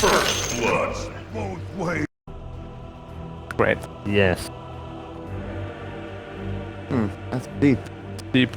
First blood. Both ways. Great. Yes. That's deep. Deep.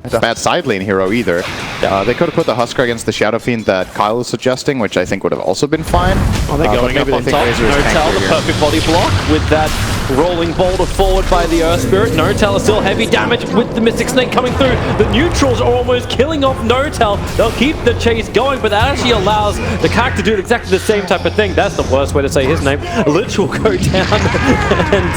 That's a bad side lane hero either. They could have put the Husker against the Shadow Fiend that Kyle is suggesting, which I think would have also been fine. Oh, they're going up on top. No-Tell, the perfect body block with that rolling boulder forward by the Earth Spirit. No-Tell is still heavy damage with the Mystic Snake coming through. The neutrals are almost killing off No-Tell. They'll keep the chase going, but that actually allows the Cac to do exactly the same type of thing. That's the worst way to say his name. Lich will go down, and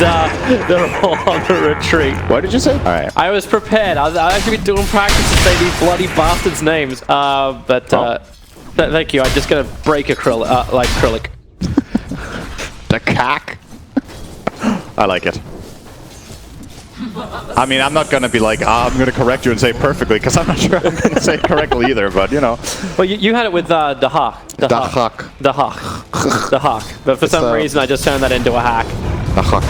they're all on the retreat. What did you say? All right. I was prepared. I was actually doing practice to say these bloody bastards' names, thank you. I'm just gonna break acrylic. The Cac. I like it. I mean, I'm not gonna be like, I'm gonna correct you and say it perfectly, because I'm not sure I'm gonna say it correctly either, but you know. Well, you had it with the hawk. The hawk. But for some reason, I just turned that into a hack. The hawk.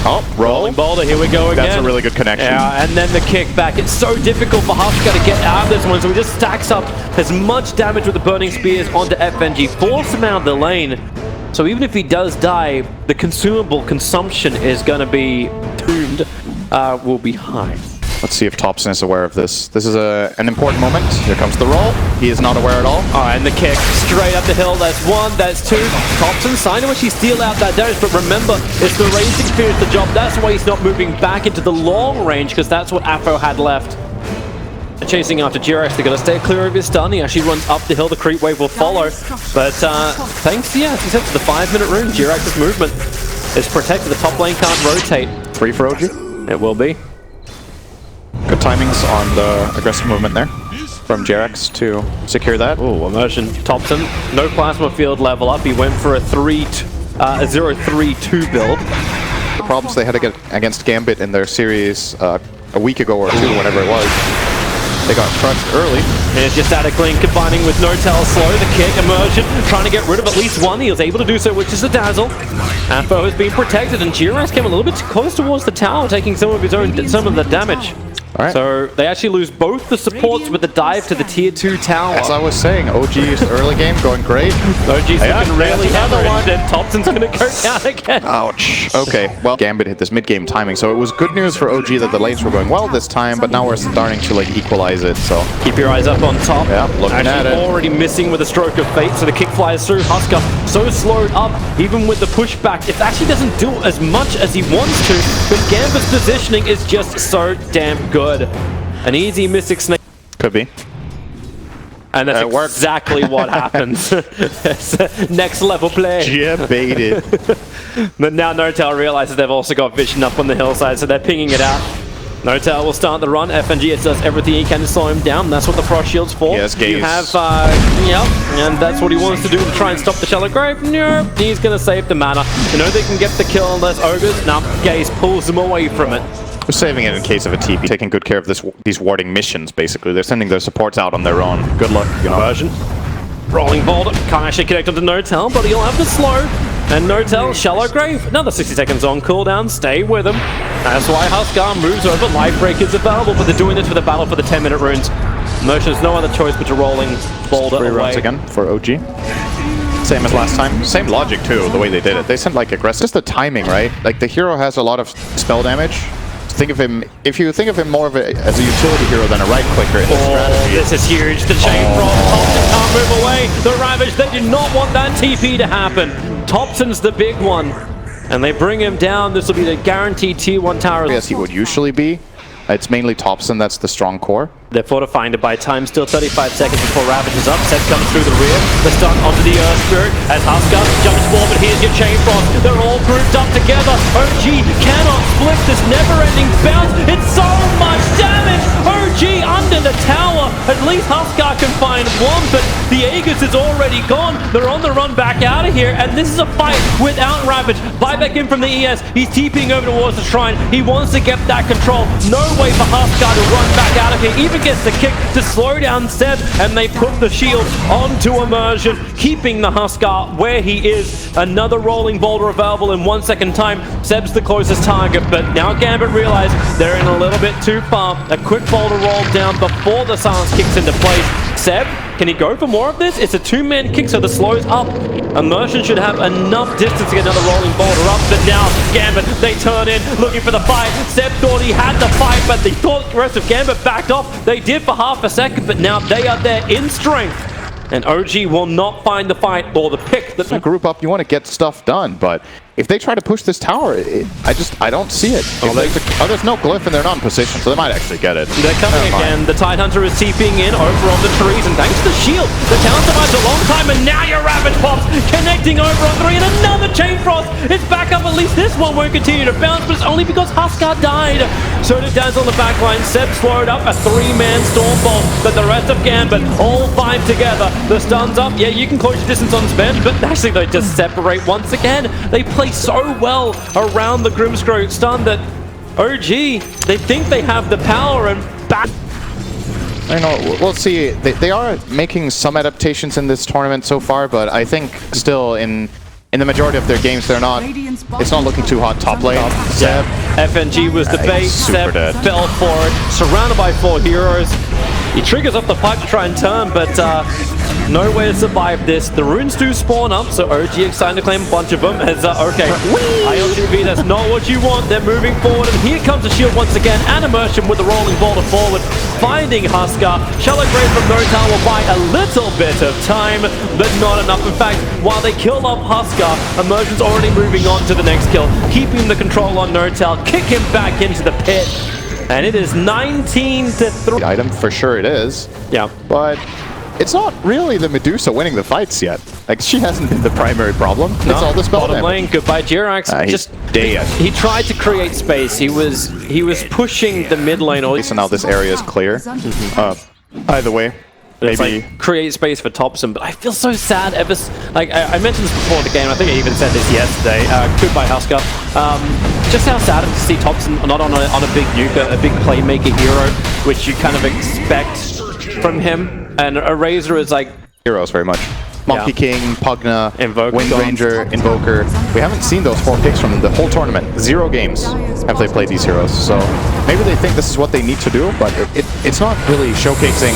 Oh, rolling boulder, here we go again. That's a really good connection. Yeah, and then the kickback. It's so difficult for Husker to get out of this one, so he just stacks up as much damage with the burning spears onto FNG, force him out of the lane. So even if he does die, the consumable consumption is going to be doomed, will be high. Let's see if Topson is aware of this. This is an important moment. Here comes the roll. He is not aware at all. And the kick straight up the hill. That's one, that's two. Topson, sign of which he steal out that damage, but remember, it's the racing finish the job. That's why he's not moving back into the long range, because that's what Afro had left. And chasing after G-Rex, they're going to stay clear of his stun. He actually runs up the hill. The creep wave will follow. But thanks, to the 5-minute rune, G-Rex's movement is protected. The top lane can't rotate. Free for OG? It will be. Good timings on the aggressive movement there from Jerax to secure that. Oh, immersion. Topson, no plasma field level up. He went for a 0-3-2 build. The problems they had to get against Gambit in their series a week ago or two, whenever it was. They got crushed early. And it's just Static Link combining with No-Tell slow. The kick, immersion, trying to get rid of at least one. He was able to do so, which is a dazzle. Afro has been protected, and G-Rex came a little bit too close towards the tower, taking some of the damage. All right. So they actually lose both the supports with the dive to the tier 2 tower. As I was saying, OG's early game going great. OG's looking really hammered, and then Topson's going to go down again. Ouch. Okay, well, Gambit hit this mid-game timing, so it was good news for OG that the lanes were going well this time, but now we're starting to like equalize it, so. Keep your eyes up on top. Yeah, looking at it. Already missing with a stroke of fate, so the kick flies through. Husker so slowed up, even with the pushback. It actually doesn't do as much as he wants to, but Gambit's positioning is just so damn good. An easy Mystic Snake. Could be. And that's exactly what happens. Next level play. Yeah, baited. But now No-Tell realizes they've also got Vision up on the hillside, so they're pinging it out. No-Tell will start the run. FNG does everything he can to slow him down. That's what the Frost Shield's for. Yes, Gaze. You have, and that's what he wants to do to try and stop the Shallow Grave. Nope, he's going to save the mana. You know they can get the kill unless Ogres. Nah, Gaze pulls them away from it. We're saving it in case of a TP, taking good care of these warding missions, basically. They're sending their supports out on their own. Good luck, you know. Version. Rolling boulder. Can't actually connect onto No-Tell, but he'll have the slow. And No-Tell, Shallow Grave. Another 60 seconds on cooldown. Stay with him. That's why Husker moves over. Lifebreak is available, but they're doing this for the battle for the 10-minute runes. Motion's no other choice but to rolling boulder away. 3 runs again for OG. Same as last time. Same logic, too, the way they did it. They sent, like, aggressive. Just the timing, right? Like, the hero has a lot of spell damage. Think of him, if you think of him more of as a utility hero than a right clicker in this strategy. This is huge. The chain from Topson can't move away. The Ravage, they did not want that TP to happen. Topson's the big one. And they bring him down. This will be the guaranteed tier 1 tower. Yes, he would usually be. It's mainly Topson that's the strong core. They're fortifying it by time, still 35 seconds before Ravage is up. Set comes through the rear. The stun onto the Earth Spirit as Husker jumps forward. Here's your Chain Frost. They're all grouped up together. OG cannot split this never-ending bounce. It's so much damage. OG under the tower. At least Husker can find one, but the Aegis is already gone. They're on the run back out of here, and this is a fight without Ravage. Buyback in from the ES. He's TPing over towards the shrine. He wants to get that control. No way for Husker to run back back out of here. Even gets the kick to slow down Seb, and they put the shield onto Immersion, keeping the Huskar where he is. Another rolling boulder available in 1 second time. Seb's the closest target, but now Gambit realize they're in a little bit too far. A quick boulder roll down before the silence kicks into place. Seb, can he go for more of this? It's a two-man kick, so the slow's up. Immersion should have enough distance to get another rolling boulder up, but now Gambit, they turn in, looking for the fight. Seb thought he had the fight, but they thought the rest of Gambit backed off. They did for half a second, but now they are there in strength. And OG will not find the fight or the pick. That group up, you want to get stuff done, but if they try to push this tower, I don't see it. There's no glyph and they're not in position, so they might actually get it. They're coming again. The Tide Hunter is TPing in over on the trees, and thanks to the shield, the town survives a long time, and now your Ravage pops, connecting over on 3, and another Chain Frost. It's back up. At least this one won't continue to bounce, but it's only because Huskar died. So did Daz on the backline. Seb slowed up a 3-man Stormbolt, but the rest of Gambit all 5 together. The stun's up. Yeah, you can close your distance on Spend, but actually they just separate once again. They play so well around the Grimstroke stun that OG, they think they have the power and back. I know, we'll see. They are making some adaptations in this tournament so far, but I think still in the majority of their games, they're not. It's not looking too hot top lane. Seb, FNG was the bait. Seb dead. fell for it. Surrounded by 4 heroes. He triggers up the pipe to try and turn, but no way to survive this. The runes do spawn up, so OG excited to claim a bunch of them. As okay, ILTV, that's not what you want. They're moving forward, and here comes the shield once again. And Immersion with the rolling boulder forward, finding Huskar. Shallow Grave from Notal will buy a little bit of time, but not enough. In fact, while they kill off Huskar, Immersion's already moving on to the next kill, keeping the control on Notal, kick him back into the pit. And it is 19-3. Item for sure it is. Yeah. But it's not really the Medusa winning the fights yet. Like, she hasn't been the primary problem. It's all the spell damage. Lane, goodbye Jirax. Just dead. He tried to create space. He was pushing the mid lane. So now this area is clear. Either way. Maybe Maybe create space for Thompson, but I feel so sad. I mentioned this before the game. I think I even said this yesterday. Goodbye Huskar. Just how sad it is to see Thompson not on a big nuke, a big playmaker hero, which you kind of expect from him. And a Razor is like heroes very much. Monkey King, Pugna, Invoker, Wind Ranger, Invoker. We haven't seen those 4 picks from the whole tournament. 0 games have they played these heroes. So maybe they think this is what they need to do, but it's not really showcasing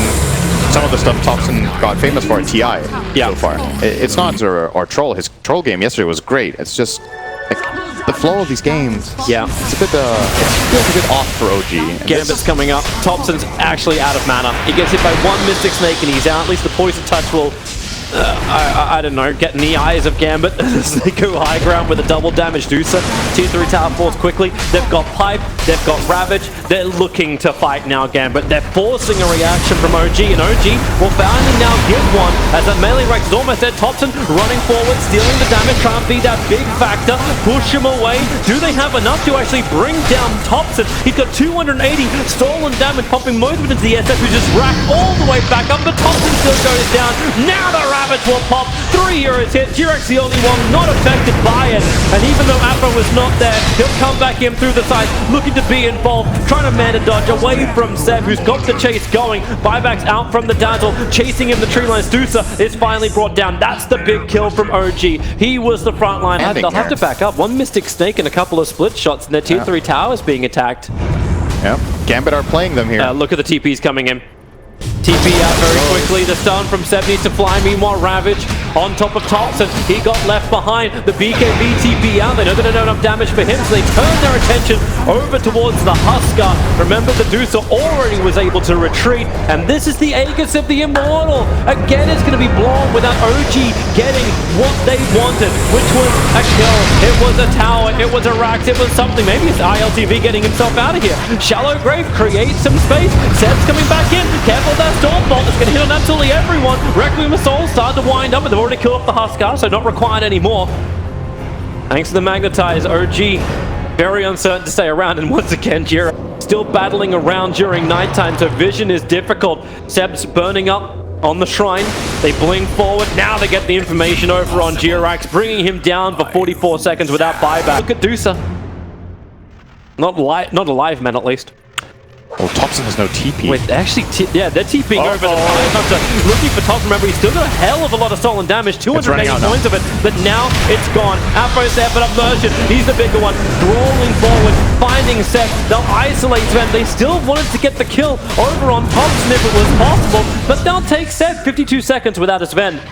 some of the stuff Thompson got famous for at TI so far. It's not or Troll. His Troll game yesterday was great. It's just like the flow of these games. Yeah, it's a bit it feels a bit off for OG. Gambit's coming up. Thompson's actually out of mana. He gets hit by 1 Mystic Snake and he's out. At least the Poison Touch will I don't know, get in the eyes of Gambit as they go high ground with a double damage Dusa. Tier 3 tower falls quickly. They've got Pipe, they've got Ravage. They're looking to fight now, Gambit. They're forcing a reaction from OG, and OG will finally now get one as that melee Rex is almost dead. Thompson running forward, stealing the damage, trying to be that big factor, push him away. Do they have enough to actually bring down Thompson? He's got 280 stolen damage, popping most of it into the SF, who just racked all the way back up, but Thompson still goes down. Now the Ravage will pop. 3 heroes hit. Jirax the only one not affected by it. And even though Afro was not there, he'll come back in through the side, looking to be involved, trying to man a dodge away from Seb, who's got the chase going. Buybacks out from the Dazzle, chasing him the tree line. Stusa is finally brought down. That's the big kill from OG. He was the front line. They'll have to back up. 1 Mystic Snake and a couple of split shots, and their tier 3 towers being attacked. Yeah, Gambit are playing them here. Look at the TPs coming in. TP out very quickly. The stun from Seb needs to fly. Meanwhile, Ravage on top of Thompson. He got left behind. The BKB TP out. They know they don't have enough damage for him, so they turn their attention over towards the Huskar. Remember, the Dusa already was able to retreat, and this is the Aegis of the Immortal. Again, it's going to be blown without OG getting what they wanted, which was a kill. It was a tower. It was a Rax. It was something. Maybe it's ILTV getting himself out of here. Shallow Grave creates some space. Seb's coming back in. Careful that Stormbolt is going to hit on absolutely everyone. Requiem of Soul started to wind up, but they've already killed off the Huskar, so not required anymore. Thanks to the Magnetize, OG very uncertain to stay around, and once again, Jira still battling around during nighttime, so vision is difficult. Seb's burning up on the shrine. They blink forward. Now they get the information over on Jirax, bringing him down for 44 seconds without buyback. Look at Dusa. Not a live man, at least. Oh, Thompson has no TP. Wait, actually, yeah, they're TPing over the Fire Hunter. Looking for Thompson. Remember, he's still got a hell of a lot of stolen damage. 280 points of it, but now it's gone. Aphro's there, but Immersion, he's the bigger one. Rolling forward, finding Seth. They'll isolate Sven. They still wanted to get the kill over on Thompson if it was possible, but they'll take Seth 52 seconds without a Sven.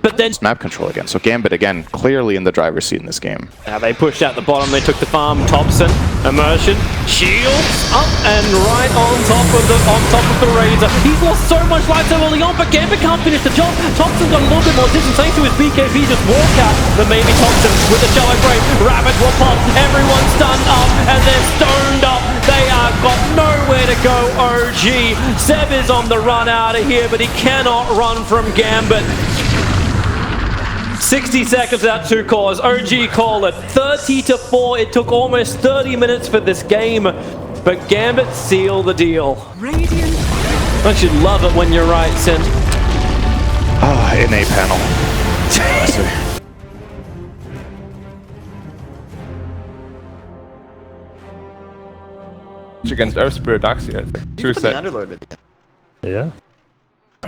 But then Map control again, so Gambit again clearly in the driver's seat in this game. now they pushed out the bottom, they took the farm. Thompson, Immersion, shields up and right on top of the Razor. He's lost so much life so early on, but Gambit can't finish the job. Thompson's got a little bit more distance thanks to his BKB, just walk out. But maybe Thompson with the shallow break. Rabbit will pop, everyone's stunned up and they're stoned up. They are got nowhere to go. OG Seb is on the run out of here, but he cannot run from Gambit. 60 seconds without 2 cores. OG call it 30-4. It took almost 30 minutes for this game, but Gambit sealed the deal. Radiant. Don't you love it when you're right, Sin? Ah, in a panel. I see. Against Earth Spirit Axie, I think. True set. Yeah.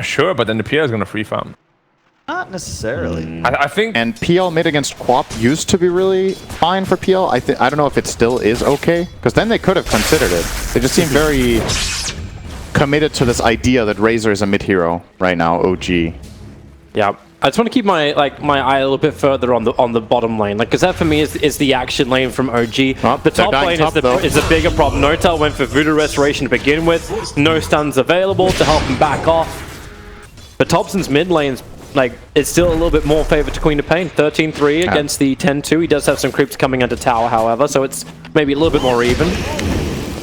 Sure, but then the PL is gonna free farm. Not necessarily. I think. And PL mid against Quap used to be really fine for PL. I don't know if it still is okay, because then they could have considered it. They just seem very committed to this idea that Razor is a mid hero right now. OG. Yeah, I just want to keep my eye a little bit further on the bottom lane, because that for me is the action lane from OG. Oh, the top lane is the bigger problem. Notel went for Voodoo Restoration to begin with. No stuns available to help him back off. But Thompson's mid lane's it's still a little bit more favored to Queen of Pain. 13-3 against the 10-2. He does have some creeps coming into tower, however, so it's maybe a little bit more even.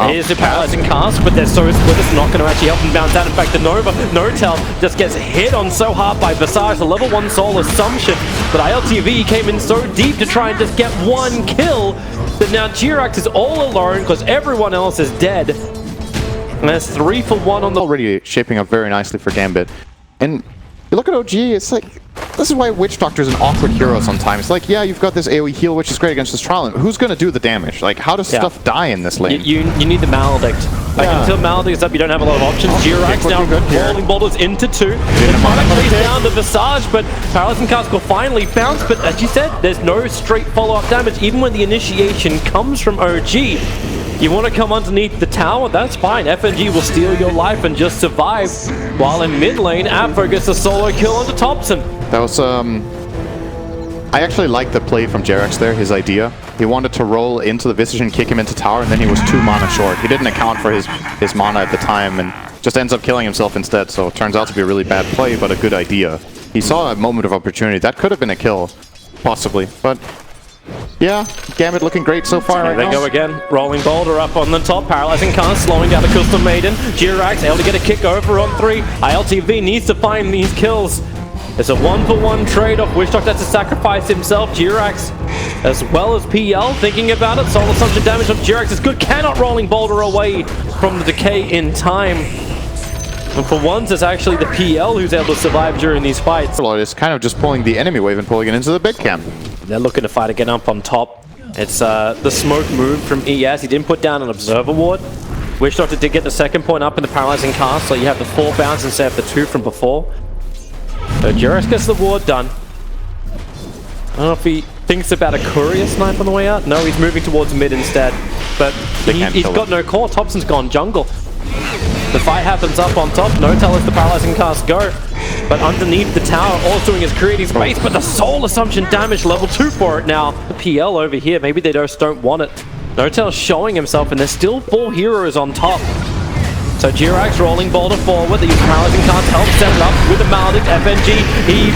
Here's the paralyzing cast, but they're so split, it's not going to actually help him bounce out. In fact, the Notel just gets hit on so hard by Visage, a level 1 soul assumption. But ILTV came in so deep to try and just get 1 kill that now Jirax is all alone because everyone else is dead. And there's 3 for 1 on the... Already shaping up very nicely for Gambit. And you look at OG, it's like, this is why Witch Doctor is an awkward hero sometimes. Like, yeah, you've got this AoE heal, which is great against this Trial. Who's going to do the damage? Like, how does stuff die in this lane? You need the Maledict. Until Maledict is up, you don't have a lot of options. Jirax now rolling boulders into 2. The product lays down the Visage, but Paralyzing Cast will finally bounce. But as you said, there's no straight follow-up damage, even when the initiation comes from OG. You want to come underneath the tower? That's fine. FNG will steal your life and just survive. While in mid lane, Aphro gets a solo kill onto Thompson. That was, I actually like the play from Jerax there, his idea. He wanted to roll into the Visage and kick him into tower, and then he was 2 mana short. He didn't account for his mana at the time, and just ends up killing himself instead. So it turns out to be a really bad play, but a good idea. He saw a moment of opportunity. That could have been a kill, possibly, but... yeah, Gambit looking great so far right now. They go again. Rolling Boulder up on the top. Paralyzing Cast, slowing down the Crystal Maiden. Jirax able to get a kick over on 3. ILTV needs to find these kills. It's a 1-for-1 trade-off. Witch Doctor has to sacrifice himself. Jirax, as well as PL, thinking about it. Soul Assumption damage on Jirax is good. Cannot Rolling Boulder away from the decay in time. And for once, it's actually the PL who's able to survive during these fights. It's kind of just pulling the enemy wave and pulling it into the big camp. They're looking to fight again up on top. It's the smoke move from ES. He didn't put down an Observer Ward. Witch Doctor did get the second point up in the Paralyzing Cast, so you have the 4 bounce instead of the 2 from before. So Jirax gets the ward done. I don't know if he thinks about a Courier snipe on the way out. No, he's moving towards mid instead. But he's got no core. Thompson's gone jungle. The fight happens up on top. Notel lets the Paralyzing Cast go. But underneath the tower, all it's doing is creating space. But the Soul Assumption damage level 2 for it now. The PL over here, maybe they just don't want it. Notel's showing himself, and there's still 4 heroes on top. So Jirax rolling Boulder forward. They use Paralyzing Cast to help set it up with the Maledict. FNG, he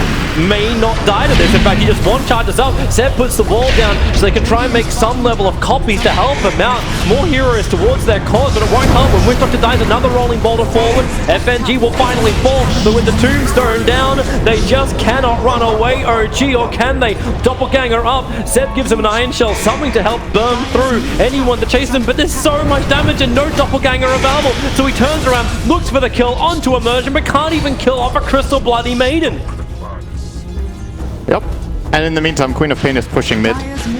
may not die to this. In fact, he just 1 charges up. Seb puts the wall down so they can try and make some level of copies to help him out. More heroes towards their cause, but it won't help when Witch Doctor dies. Another rolling Boulder forward. FNG will finally fall, but with the Tombstone down, they just cannot run away. OG, or can they? Doppelganger up. Seb gives him an Iron Shell, something to help burn through anyone that chases him, but there's so much damage and no Doppelganger available. So he turns around, looks for the kill onto Immersion, but can't even kill off a Crystal Bloody Maiden. Yep. And in the meantime, Queen of Pain is pushing mid,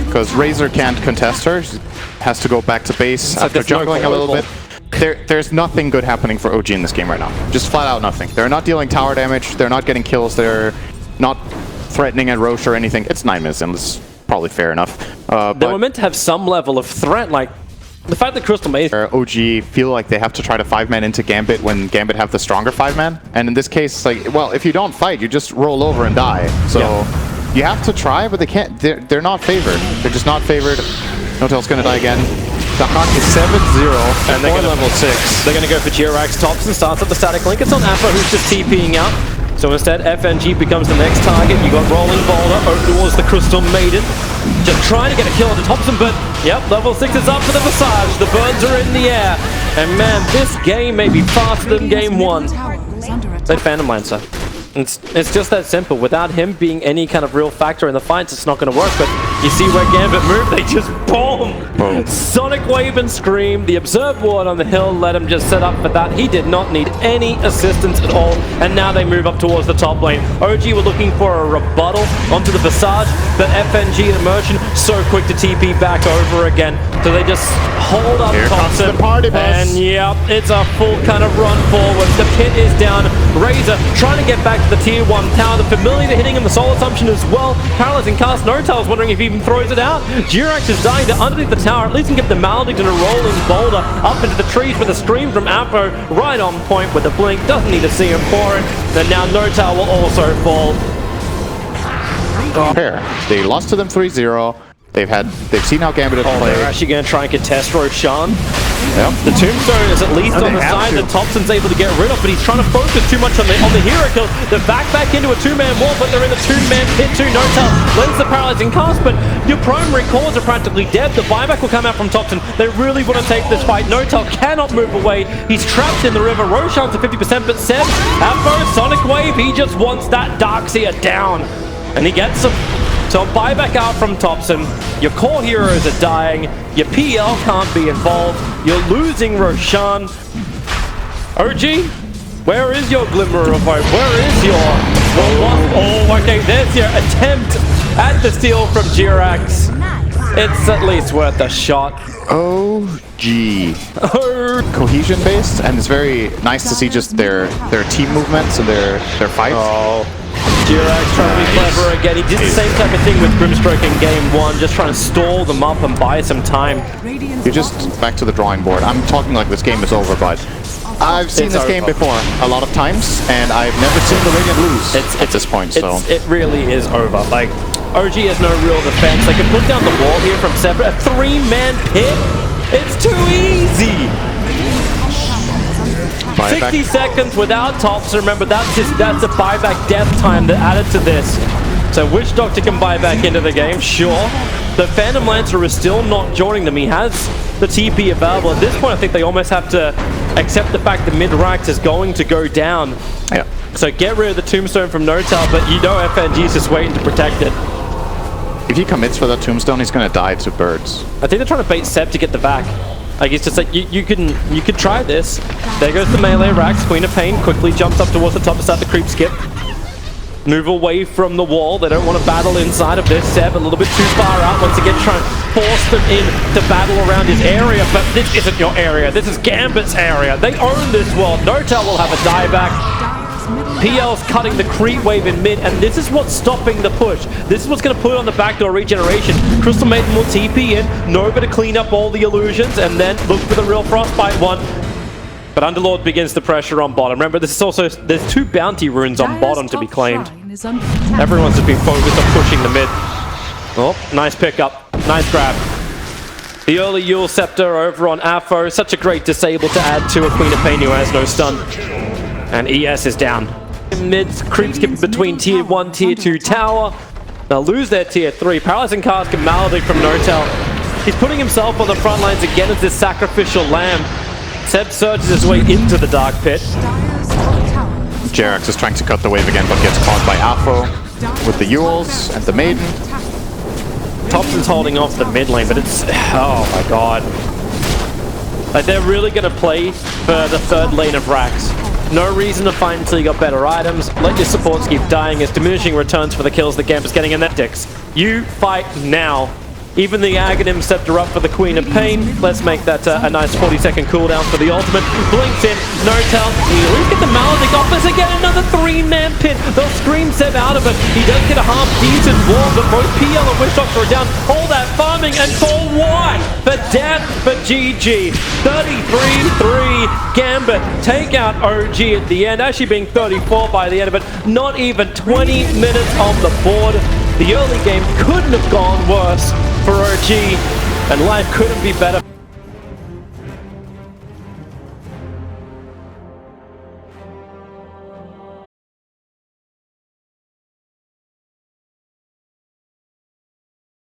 because Razor can't contest her. She has to go back to base after jungling a little bit. There's nothing good happening for OG in this game right now. Just flat out nothing. They're not dealing tower damage. They're not getting kills. They're not threatening at Roche or anything. It's 9 minutes in. It's probably fair enough. They were meant to have some level of threat, like the fact that Crystal Maze... OG feel like they have to try to 5-man into Gambit when Gambit have the stronger 5-man. And in this case, like, well, if you don't fight, you just roll over and die. So you have to try, but they can't. They're not favored. They're just not favored. Notel's gonna die again. The Hawk is 7-0 and they're gonna level 6. They're gonna go for Jirax. Thompson starts up the static link. It's on Afro who's just TPing out. So instead, FNG becomes the next target. You got Rolling Boulder over towards the Crystal Maiden. Just trying to get a kill on the Thompson, but yep, level 6 is up for the Visage. The birds are in the air. And man, this game may be faster than game 1. They Phantom Lancer. It's just that simple. Without him being any kind of real factor in the fights, it's not going to work. But you see where Gambit moved, they just boom! Sonic Wave and Scream. The Observe Ward on the hill let him just set up for that. He did not need any assistance at all. And now they move up towards the top lane. OG were looking for a rebuttal onto the Visage, but FNG and Merchant so quick to TP back over again. So they just hold up Thompson. The party bus. And yep, it's a full kind of run forward. The pit is down. Razor trying to get back to the tier 1 tower. The Familiar hitting him, the Soul Assumption as well. Paralyzing cast. Notel's wondering if he even throws it out. Jirax is dying. They're underneath the tower. At least can get the Maledict and a Rolling Boulder up into the trees with a Scream from Afro right on point with the blink. Doesn't need to see him for it. And now Notel will also fall. They lost to them 3-0. They've seen how Gambit has played. They're actually going to try and contest Roshan. Yep. The Tombstone is at least on the side that Thompson's able to get rid of, but he's trying to focus too much on the hero kill. They're back into a 2-man wall, but they're in the 2-man pit too. Notel lends the paralyzing cast, but your primary cores are practically dead. The buyback will come out from Thompson. They really want to take this fight. Notel cannot move away. He's trapped in the river. Roshan's at 50%, but Seb, Afro, Sonic Wave, he just wants that Darkseer down. And he gets him. So buyback out from Thompson. Your core heroes are dying. Your PL can't be involved. You're losing Roshan. OG, where is your glimmer of hope? Where is your... Oh, okay, there's your attempt at the steal from Jirax. It's at least worth a shot. OG. Cohesion based, and it's very nice to see just their team movements and their fights. Jirax trying to be clever again. He did the same type of thing with Grimstroke in game 1, just trying to stall them up and buy some time. You're just back to the drawing board. I'm talking like this game is over, but I've seen this game before a lot of times, and I've never seen the Radiant lose at this point. So it really is over. Like, OG has no real defense. They can put down the wall here from separate. A 3-man pit? It's too easy! 60 seconds without Thompson. Remember, that's a buyback death time that added to this. So Witch Doctor can buy back into the game, sure. The Phantom Lancer is still not joining them. He has the TP available. At this point, I think they almost have to accept the fact that mid-Rax is going to go down. Yeah. So get rid of the Tombstone from Notel, but you know FNG is just waiting to protect it. If he commits for that Tombstone, he's going to die to birds. I think they're trying to bait Seb to get the back. Like, it's just like, you could try this. There goes the melee Rax. Queen of Pain quickly jumps up towards the top to start the creep skip. Move away from the wall. They don't want to battle inside of this. Seb a little bit too far out. Once again, trying to force them in to battle around his area. But this isn't your area. This is Gambit's area. They own this world. Notel will have a dieback. PL's cutting the creep wave in mid, and this is what's stopping the push. This is what's going to put on the backdoor regeneration. Crystal Maiden will TP in, Nova to clean up all the illusions, and then look for the real Frostbite one. But Underlord begins the pressure on bottom. Remember, this is also, there's 2 bounty runes on bottom to be claimed. Everyone's just been focused on pushing the mid. Oh, nice pickup. Nice grab. The early Yule Scepter over on Afro. Such a great disable to add to a Queen of Pain who has no stun. And ES is down. Mid creep skip between tier 1, tier 2 tower. They'll lose their tier 3. Paralyzing cast and Maledict from Notel. He's putting himself on the front lines again as this sacrificial lamb. Seb surges his way into the dark pit. Jirax is trying to cut the wave again, but gets caught by Afro with the Yules and the Maiden. Thompson's holding off the mid lane, but it's... Oh my god. Like, they're really going to play for the 3rd lane of Rax. No reason to fight until you got better items. Let your supports keep dying as diminishing returns for the kills that Gambit's getting in that dicks. You fight now. Even the Aghanim stepped her up for the Queen of Pain. Let's make that a nice 40-second cooldown for the ultimate. Blinks in, no tell. He at least get the Maledict off us again. Another 3-man pit. They'll scream Seb out of it. He does get a half-decent wall, but both PL and Wish Doctor are down. All that farming, and for what? For death, but GG. 33-3. Gambit take out OG at the end. Actually being 34 by the end of it. Not even 20 minutes on the board. The early game couldn't have gone worse for OG, and life couldn't be better.